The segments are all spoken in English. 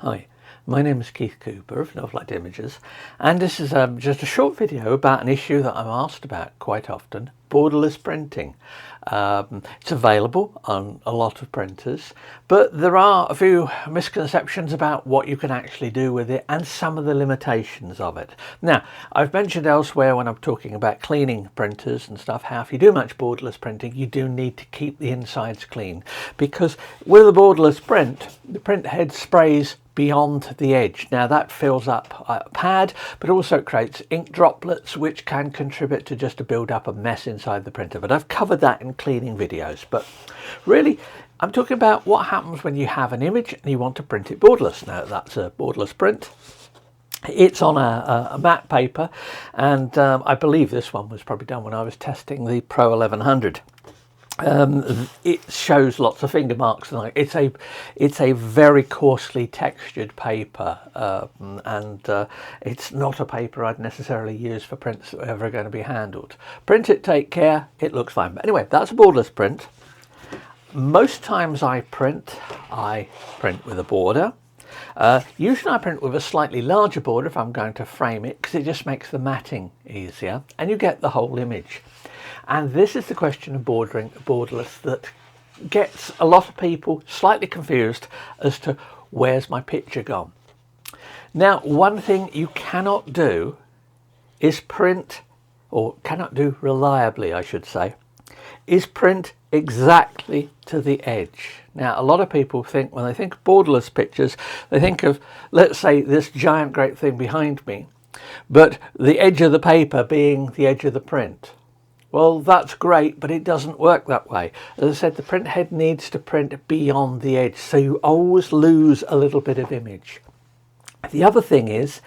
Hi, my name is Keith Cooper of Novelight Images, and this is just a short video about an issue that I'm asked about quite often: borderless printing. It's available on a lot of printers, but there are a few misconceptions about what you can actually do with it and some of the limitations of it. Now, I've mentioned elsewhere when I'm talking about cleaning printers and stuff, how if you do much borderless printing, you do need to keep the insides clean, because with a borderless print, the print head sprays beyond the edge. Now that fills up a pad, but also creates ink droplets, which can contribute to just a build up of mess inside the printer. But I've covered that in cleaning videos. But really, I'm talking about what happens when you have an image and you want to print it borderless. Now that's a borderless print. It's on a matte paper, and I believe this one was probably done when I was testing the Pro 1100. It shows lots of finger marks, and it's a very coarsely textured paper, and it's not a paper I'd necessarily use for prints that are ever going to be handled. Print it, take care, it looks fine. But anyway, that's a borderless print. Most times I print with a border. Usually I print with a slightly larger border if I'm going to frame it, because it just makes the matting easier and you get the whole image. And this is the question of borderless that gets a lot of people slightly confused as to where's my picture gone. Now, one thing you cannot do is print, or cannot do reliably I should say, is print exactly to the edge. Now, a lot of people think, when they think of borderless pictures, they think of, let's say, this giant great thing behind me, but the edge of the paper being the edge of the print. Well, that's great, but it doesn't work that way. As I said, the print head needs to print beyond the edge, so you always lose a little bit of image. The other thing is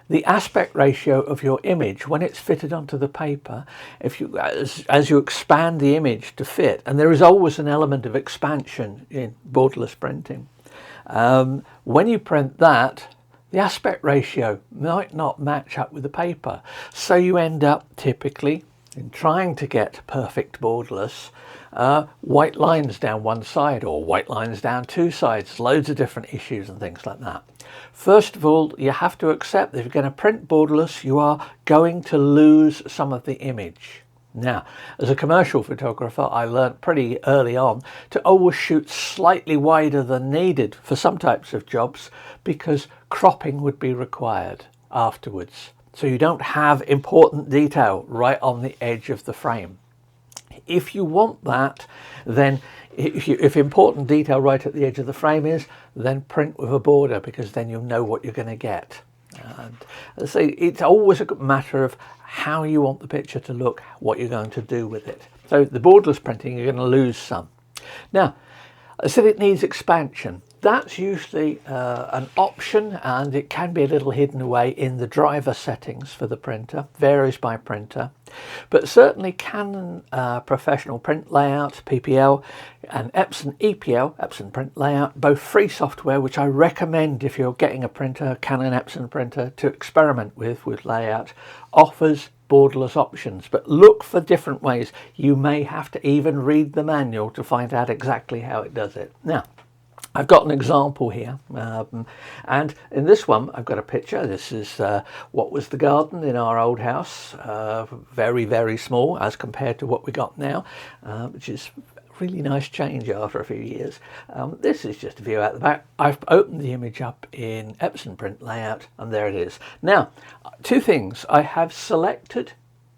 the aspect ratio of your image when it's fitted onto the paper. If you, as you expand the image to fit, and there is always an element of expansion in borderless printing, when you print that, the aspect ratio might not match up with the paper, so you end up typically, in trying to get perfect borderless, white lines down one side or white lines down two sides, loads of different issues and things like that. First of all, you have to accept that if you're going to print borderless, you are going to lose some of the image. Now, as a commercial photographer, I learned pretty early on to always shoot slightly wider than needed for some types of jobs, because cropping would be required afterwards. So you don't have important detail right on the edge of the frame. If you want that, then if important detail right at the edge of the frame is, then print with a border, because then you'll know what you're going to get. And as I say, it's always a matter of how you want the picture to look, what you're going to do with it. So the borderless printing, you're going to lose some. Now, I said it needs expansion. That's usually an option, and it can be a little hidden away in the driver settings for the printer. Varies by printer, but certainly Canon Professional Print Layout, PPL, and Epson EPL, Epson Print Layout, both free software, which I recommend if you're getting a printer, Canon Epson printer, to experiment with layout, offers borderless options. But look for different ways. You may have to even read the manual to find out exactly how it does it. Now, I've got an example here, and in this one I've got a picture. This is what was the garden in our old house, very, very small as compared to what we got now, which is a really nice change after a few years. This is just a view out the back. I've opened the image up in Epson Print Layout, and there it is. Now, two things. I have selected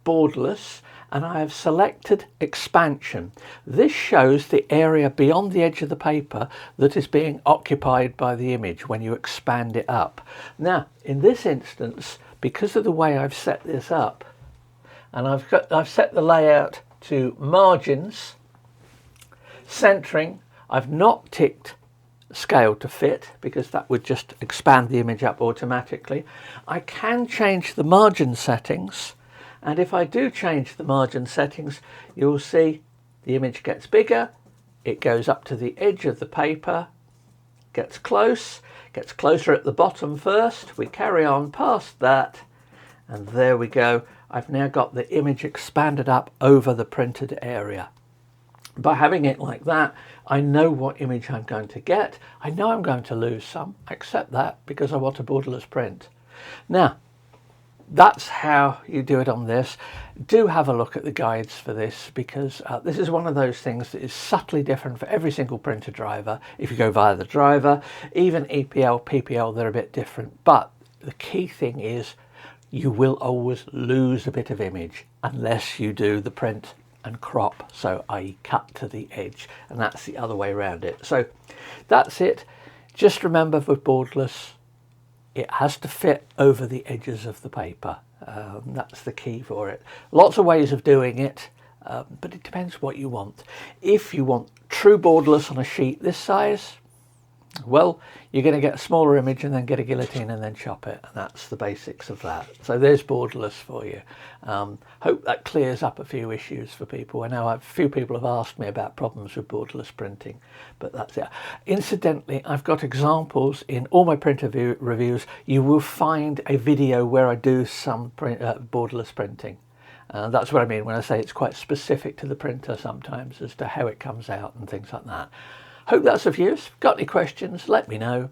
borderless, and I have selected expansion. This shows the area beyond the edge of the paper that is being occupied by the image when you expand it up. Now, in this instance, because of the way I've set this up, and I've set the layout to margins, centering, I've not ticked scale to fit, because that would just expand the image up automatically. I can change the margin settings, and if I do change the margin settings, you'll see the image gets bigger, it goes up to the edge of the paper, gets closer at the bottom first, we carry on past that, and there we go. I've now got the image expanded up over the printed area. By having it like that, I know what image I'm going to get. I know I'm going to lose some. I accept that because I want a borderless print. Now, that's how you do it on this. Do have a look at the guides for this, because this is one of those things that is subtly different for every single printer driver. If you go via the driver, even EPL, PPL, they're a bit different. But the key thing is you will always lose a bit of image unless you do the print and crop, so i.e. cut to the edge, and that's the other way around it. So that's it. Just remember, for borderless, it has to fit over the edges of the paper. That's the key for it. Lots of ways of doing it, but it depends what you want. If you want true borderless on a sheet this size, well, you're going to get a smaller image and then get a guillotine and then chop it, and that's the basics of that. So there's borderless for you. Hope that clears up a few issues for people. I know a few people have asked me about problems with borderless printing, but that's it. Incidentally, I've got examples in all my printer reviews. You will find a video where I do some borderless printing. That's what I mean when I say it's quite specific to the printer sometimes as to how it comes out and things like that. Hope that's of use. Got any questions? Let me know.